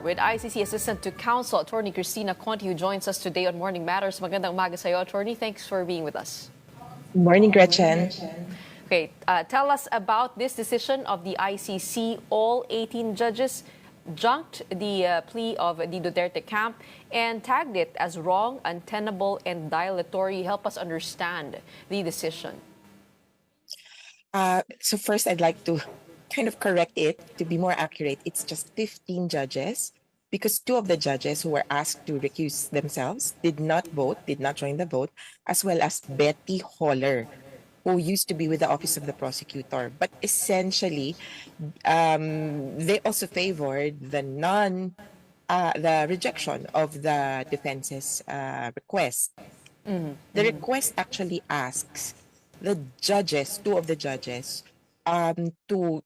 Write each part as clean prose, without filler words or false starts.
With ICC Assistant to Counsel, Attorney Christina Conti, who joins us today on Morning Matters. Magandang umaga sa'yo, Attorney. Thanks for being with us. Morning, Gretchen. Okay, tell us about this decision of the ICC. All 18 judges junked the plea of the Duterte camp and tagged it as wrong, untenable, and dilatory. Help us understand the decision. So first, I'd like to kind of correct it to be more accurate. It's just 15 judges because two of the judges who were asked to recuse themselves did not vote, did not join the vote, as well as Betty Holler, who used to be with the Office of the Prosecutor. But essentially, they also favored the rejection of the defense's request. The request actually asks the judges, two of the judges, to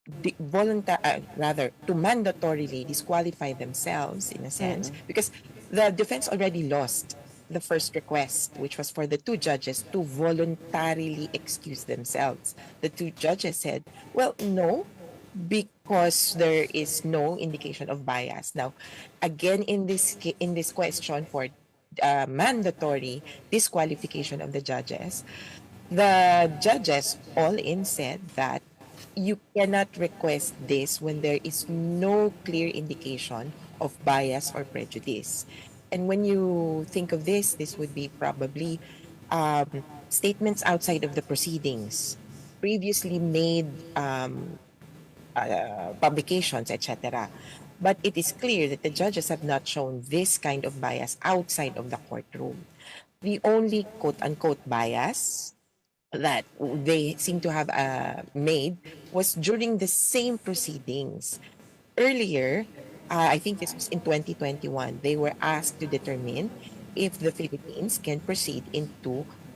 mandatorily disqualify themselves in a sense, because the defense already lost the first request, which was for the two judges to voluntarily excuse themselves. The two judges said, well, no, because there is no indication of bias. Now, again, in this question for mandatory disqualification of the judges all in said that you cannot request this when there is no clear indication of bias or prejudice. And when you think of this would be probably statements outside of the proceedings, previously made publications, etc. But it is clear that the judges have not shown this kind of bias outside of the courtroom. The only quote-unquote bias that they seem to have made was during the same proceedings. Earlier, I think this was in 2021, they were asked to determine if the Philippines can proceed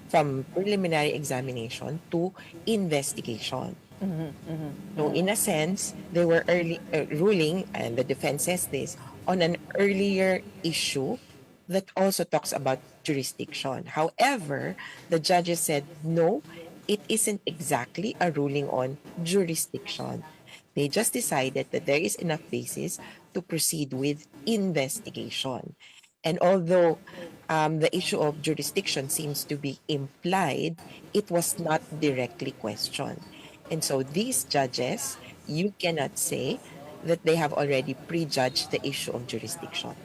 from preliminary examination to investigation. So in a sense, they were ruling, and the defense says this, on an earlier issue that also talks about jurisdiction. However, the judges said, no, it isn't exactly a ruling on jurisdiction. They just decided that there is enough basis to proceed with investigation. And although the issue of jurisdiction seems to be implied, it was not directly questioned. And so these judges, you cannot say that they have already prejudged the issue of jurisdiction.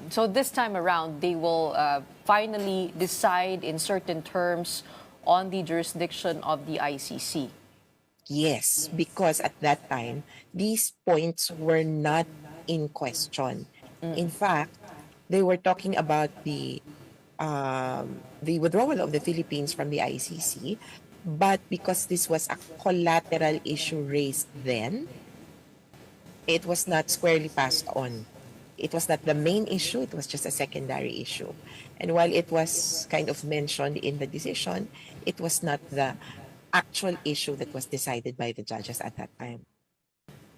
So this time around, they will finally decide in certain terms on the jurisdiction of the ICC. Yes, because at that time, these points were not in question. In fact, they were talking about the withdrawal of the Philippines from the ICC, but because this was a collateral issue raised then, it was not squarely passed on. It was not the main issue, it was just a secondary issue. And while it was kind of mentioned in the decision, it was not the actual issue that was decided by the judges at that time.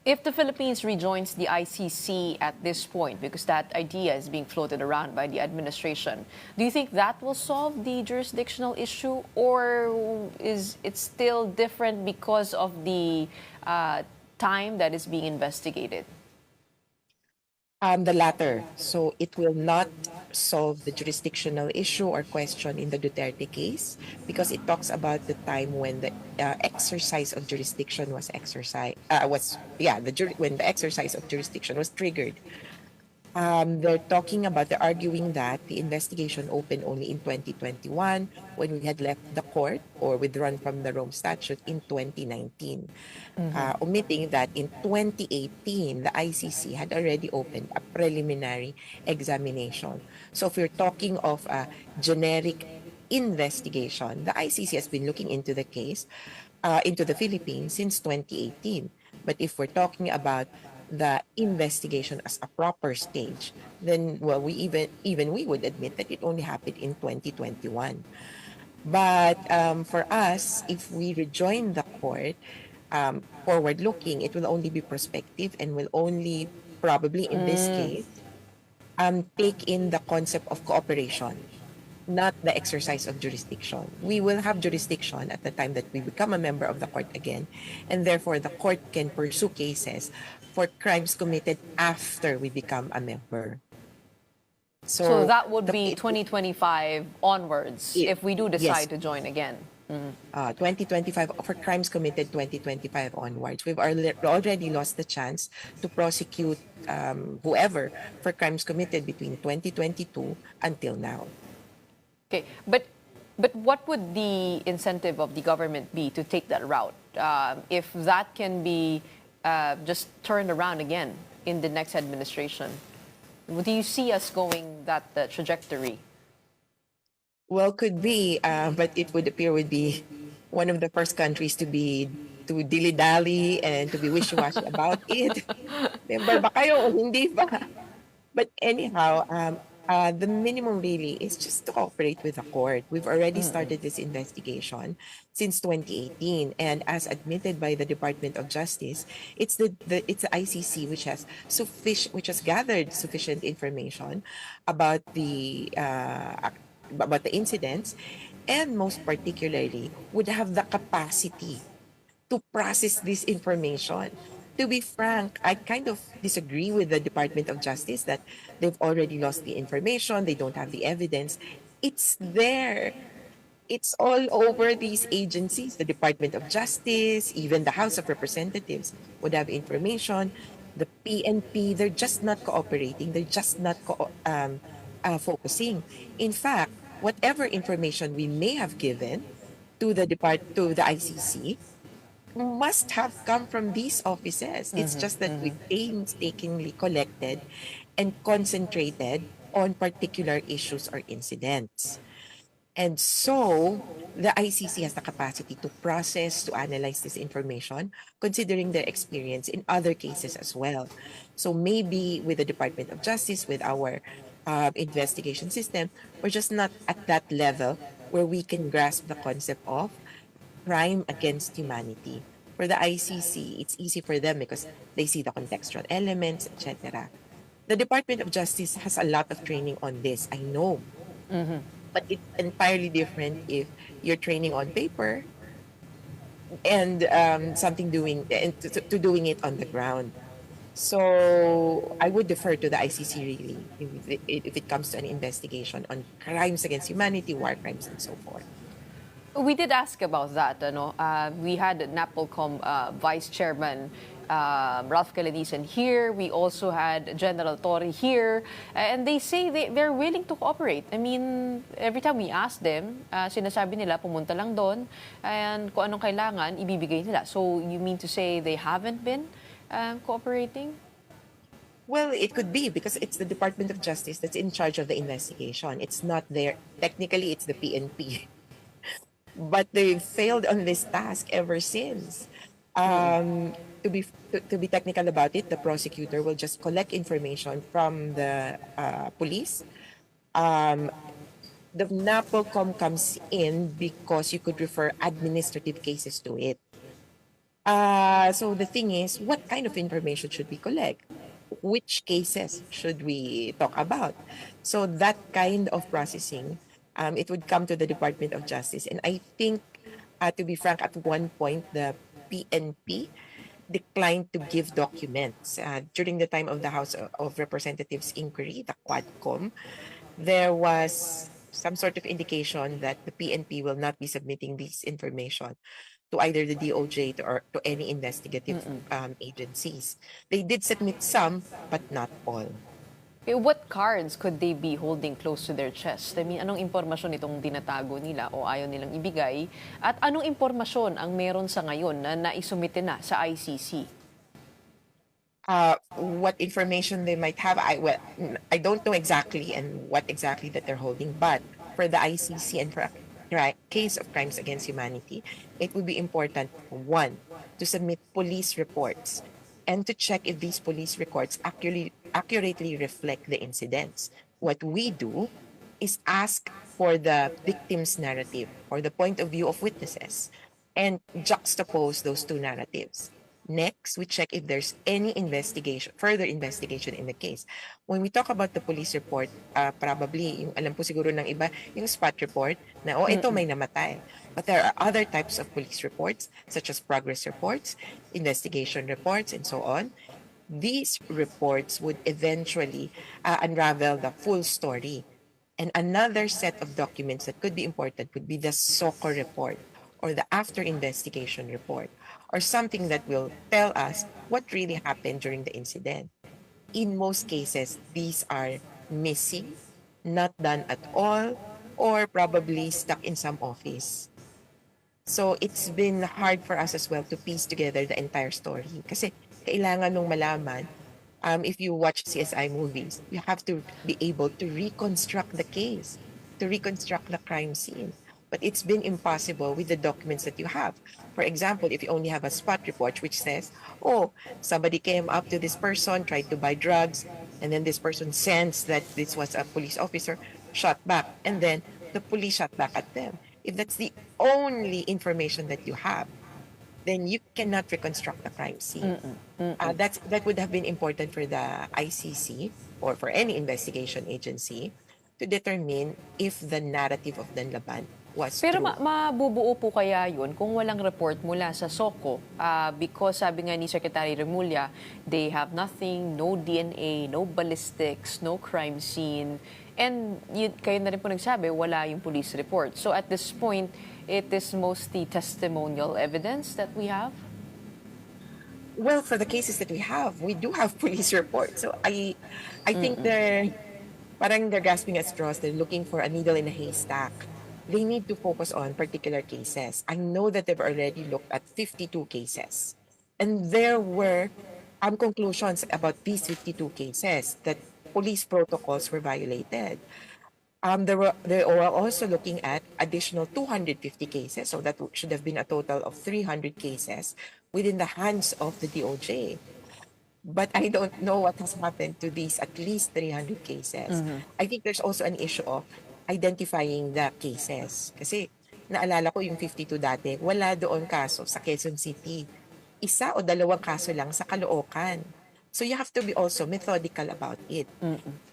If the Philippines rejoins the ICC at this point, because that idea is being floated around by the administration, do you think that will solve the jurisdictional issue, or is it still different because of the time that is being investigated? The latter. So it will not solve the jurisdictional issue or question in the Duterte case, because it talks about the time when the exercise of jurisdiction was when the exercise of jurisdiction was triggered. They're arguing that the investigation opened only in 2021 when we had left the court or withdrawn from the Rome Statute in 2019. Omitting that in 2018, the ICC had already opened a preliminary examination. So if we're talking of a generic investigation, the ICC has been looking into the case, into the Philippines since 2018. But if we're talking about the investigation as a proper stage, then we would admit that it only happened in 2021. But for us, if we rejoin the court, forward-looking, it will only be prospective and will only probably in this case take in the concept of cooperation, not the exercise of jurisdiction. We will have jurisdiction at the time that we become a member of the court again, and therefore the court can pursue cases for crimes committed after we become a member. So So that would be 2025 onwards if we do yes, decide to join again. 2025 for crimes committed 2025 onwards. We've already lost the chance to prosecute whoever for crimes committed between 2022 until now. Okay, but what would the incentive of the government be to take that route if that can be just turned around again in the next administration? Do you see us going that trajectory? Well, could be, but it would appear would be one of the first countries to dilly-dally and to be wishy-washy about it. Member ba kayo o hindi ba? But anyhow, the minimum really is just to cooperate with the court. We've already started this investigation since 2018, and as admitted by the Department of Justice, it's it's the ICC which has gathered sufficient information about the incidents, and most particularly would have the capacity to process this information. To be frank, I kind of disagree with the Department of Justice that they've already lost the information, they don't have the evidence. It's there. It's all over these agencies. The Department of Justice, even the House of Representatives would have information. The PNP, they're just not cooperating. They're just not focusing. In fact, whatever information we may have given to the ICC must have come from these offices. It's just that we painstakingly collected and concentrated on particular issues or incidents. And so the ICC has the capacity to process, to analyze this information, considering their experience in other cases as well. So maybe with the Department of Justice, with our investigation system, we're just not at that level where we can grasp the concept of crime against humanity. For the ICC, it's easy for them because they see the contextual elements, etc. The Department of Justice has a lot of training on this, I know. But it's entirely different if you're training on paper and something doing and to doing it on the ground. So I would defer to the ICC really if it comes to an investigation on crimes against humanity, war crimes, and so forth. We did ask about that. We had NAPOLCOM Vice Chairman Ralph Calinisan here. We also had General Torre here. And they say they're willing to cooperate. I mean, every time we ask them, sinasabi nila, pumunta lang doon. And kung anong kailangan, ibibigay nila. So you mean to say they haven't been cooperating? Well, it could be because it's the Department of Justice that's in charge of the investigation. It's not their, technically, it's the PNP. But they've failed on this task ever since. To be technical about it, the prosecutor will just collect information from the police. The NAPOLCOM comes in because you could refer administrative cases to it. So the thing is, what kind of information should we collect? Which cases should we talk about? So that kind of processing, it would come to the Department of Justice. And I think, to be frank, at one point, the PNP declined to give documents. During the time of the House of Representatives inquiry, the Quadcom, there was some sort of indication that the PNP will not be submitting this information to either the DOJ or to any investigative agencies. They did submit some, but not all. What cards could they be holding close to their chest? I mean, anong impormasyon itong dinatago nila o ayaw nilang ibigay? At anong impormasyon ang meron sa ngayon na naisumite na sa ICC? What information they might have, I don't know exactly and what exactly that they're holding, but for the ICC and for a case of crimes against humanity, it would be important, one, to submit police reports and to check if these police records accurately reflect the incidents. What we do is ask for the victim's narrative or the point of view of witnesses and juxtapose those two narratives. Next, we check if there's any investigation, further investigation in the case. When we talk about the police report, probably, yung alam po siguro ng iba, yung spot report na, oh, ito may namatay. But there are other types of police reports, such as progress reports, investigation reports, and so on. These reports would eventually unravel the full story. And another set of documents that could be important would be the SOCO report or the after investigation report, or something that will tell us what really happened during the incident. In most cases, these are missing, not done at all, or probably stuck in some office. So it's been hard for us as well to piece together the entire story. Kasi kailangan nung malaman, if you watch CSI movies, you have to be able to reconstruct the case, to reconstruct the crime scene. But it's been impossible with the documents that you have. For example, if you only have a spot report which says, oh, somebody came up to this person, tried to buy drugs, and then this person sensed that this was a police officer, shot back, and then the police shot back at them. If that's the only information that you have, then you cannot reconstruct the crime scene. That would have been important for the ICC or for any investigation agency to determine if the narrative of Danlaban was Pero true. mabubuo po kaya yun kung walang report mula sa SOCO? Because sabi nga ni Secretary Remulla, they have nothing, no DNA, no ballistics, no crime scene. And kayo na rin po nagsabi, wala yung police report. So at this point, it is mostly testimonial evidence that we have? Well, for the cases that we do have police reports. So I think they're grasping at straws. They're looking for a needle in a haystack. They need to focus on particular cases. I know that they've already looked at 52 cases. And there were conclusions about these 52 cases that police protocols were violated. They were also looking at additional 250 cases, so that should have been a total of 300 cases within the hands of the DOJ. But I don't know what has happened to these at least 300 cases. I think there's also an issue of identifying the cases. Kasi naalala ko yung 52 dati, wala doon kaso sa Quezon City. Isa o dalawang kaso lang sa Caloocan. So you have to be also methodical about it.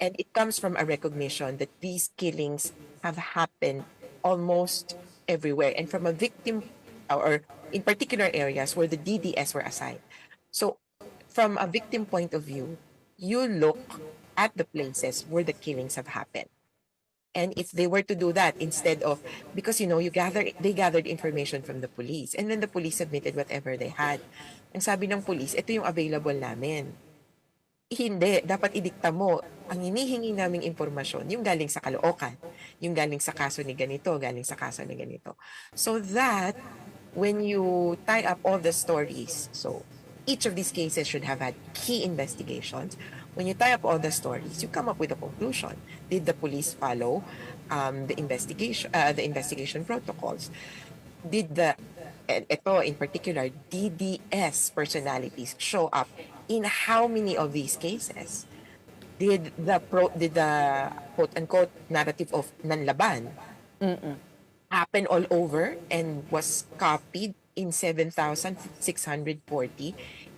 And it comes from a recognition that these killings have happened almost everywhere and from a victim or in particular areas where the DDS were assigned. So from a victim point of view, you look at the places where the killings have happened. And if they were to do that instead of, because they gathered information from the police and then the police submitted whatever they had. Ang sabi ng police, ito yung available namin. Hindi, dapat idikta mo, ang hinihingi naming impormasyon, yung galing sa Caloocan, yung galing sa kaso ni ganito, galing sa kaso ni ganito. So that, when you tie up all the stories, so each of these cases should have had key investigations. When you tie up all the stories, you come up with a conclusion. Did the police follow the investigation protocols? Did ito in particular, DDS personalities show up in how many of these cases? Did the quote-unquote narrative of Nanlaban happen all over and was copied in 7,640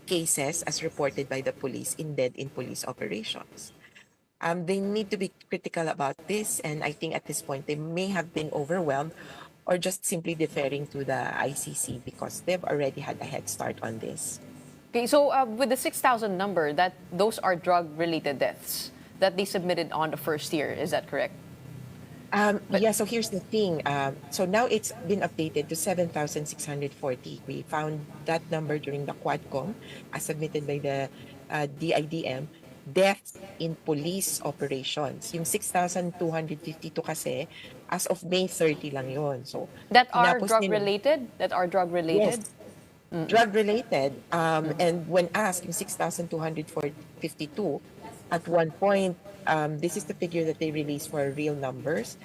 cases as reported by the police in police operations? They need to be critical about this, and I think at this point they may have been overwhelmed or just simply deferring to the ICC because they've already had a head start on this. Okay, so with the 6,000 number, those are drug-related deaths that they submitted on the first year. Is that correct? Yeah, so here's the thing. So now it's been updated to 7,640. We found that number during the Quadcom as submitted by the DIDM, deaths in police operations. Yung 6,252 kasi, as of May 30 lang yon. So, That are tinapos drug-related? That are drug-related? Yes. Drug-related. And when asked, yung 6,252, at one point, this is the figure that they released for real numbers.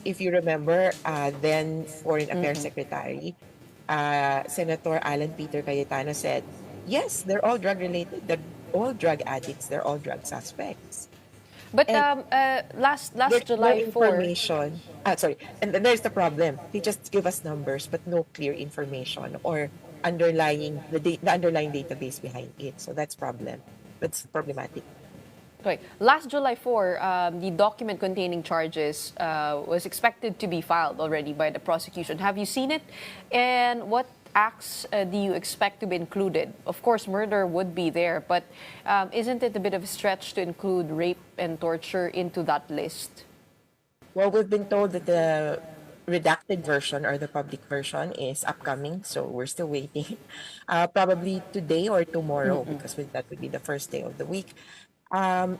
If you remember, then Foreign Affairs Secretary, Senator Alan Peter Cayetano said, yes, they're all drug-related. They're all drug addicts. They're all drug suspects. But last July 4... information. Sorry. And then there's the problem. They just give us numbers, but no clear information or the underlying database behind it. So that's problematic. Okay. Last July 4, the document containing charges was expected to be filed already by the prosecution. Have you seen it? And what acts do you expect to be included? Of course, murder would be there, but isn't it a bit of a stretch to include rape and torture into that list? Well, we've been told that the redacted version or the public version is upcoming, so we're still waiting. Probably today or tomorrow, because that would be the first day of the week. Um,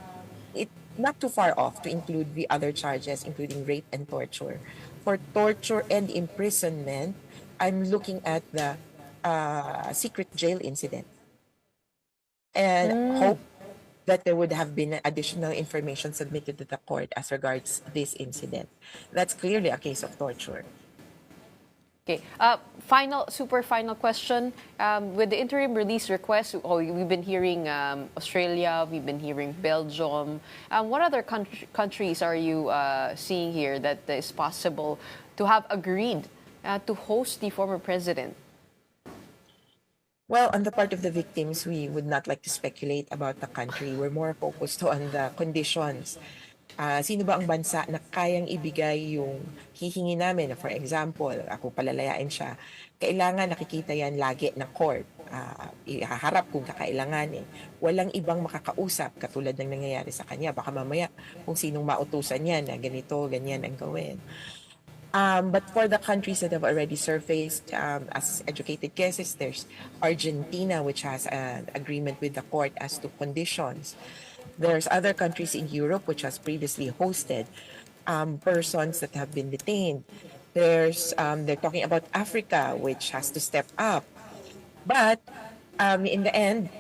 it not too far off to include the other charges, including rape and torture. For torture and imprisonment, I'm looking at the secret jail incident and hope that there would have been additional information submitted to the court as regards this incident. That's clearly a case of torture. Okay. Super final question. With the interim release request, we've been hearing Australia, we've been hearing Belgium. What other countries are you seeing here that is possible to have agreed to host the former president? Well, on the part of the victims, we would not like to speculate about the country. We're more focused on the conditions. Sino ba ang bansa na kayang ibigay yung hihingi namin? For example, ako palalayain siya. Kailangan nakikita yan lagi ng court. Ihaharap kung kakailanganin. Walang ibang makakausap katulad ng nangyayari sa kanya. Baka mamaya kung sinong mautusan yan na ganito, ganyan ang gawin. But for the countries that have already surfaced as educated cases, there's Argentina, which has an agreement with the court as to conditions. There's other countries in Europe which has previously hosted persons that have been detained. They're talking about Africa, which has to step up. But in the end,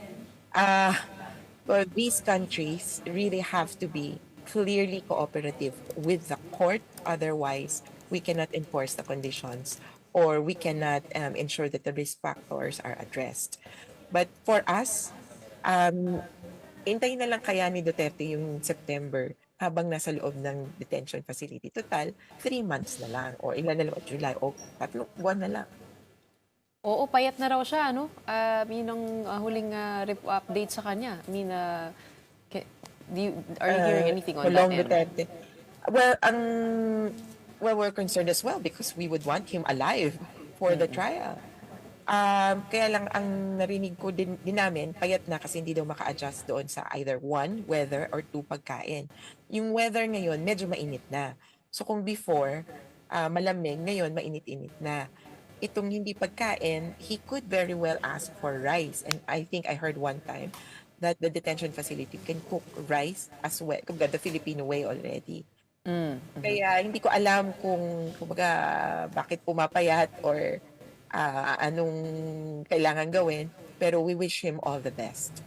well, these countries really have to be clearly cooperative with the court. Otherwise, we cannot enforce the conditions or we cannot ensure that the risk factors are addressed. But for us, hintayin na lang kaya ni Duterte yung September habang nasa loob ng detention facility. Total, 3 months na lang or ilan na lang, July o 3 buwan na lang. Oo, payat na raw siya, no? Yun ang huling update sa kanya. I mean, are you hearing anything on that end? Duterte. Well, we're concerned as well because we would want him alive for the trial. Kaya lang ang narinig ko din namin, payat na kasi hindi daw maka-adjust doon sa either 1, weather, or 2, pagkain. Yung weather ngayon, medyo mainit na. So kung before, malamig, ngayon mainit-init na. Itong hindi pagkain, he could very well ask for rice. And I think I heard one time that the detention facility can cook rice as well, kumbaga the Filipino way already. Kaya hindi ko alam kung kumbaga bakit pumapayat or anong kailangan gawin, pero we wish him all the best.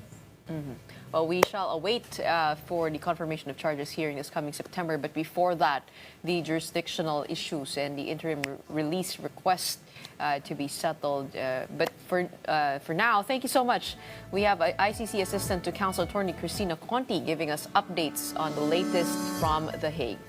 Well, we shall await for the confirmation of charges hearing this coming September. But before that, the jurisdictional issues and the interim release request to be settled. But for now, thank you so much. We have ICC Assistant to Counsel Attorney Cristina Conti giving us updates on the latest from The Hague.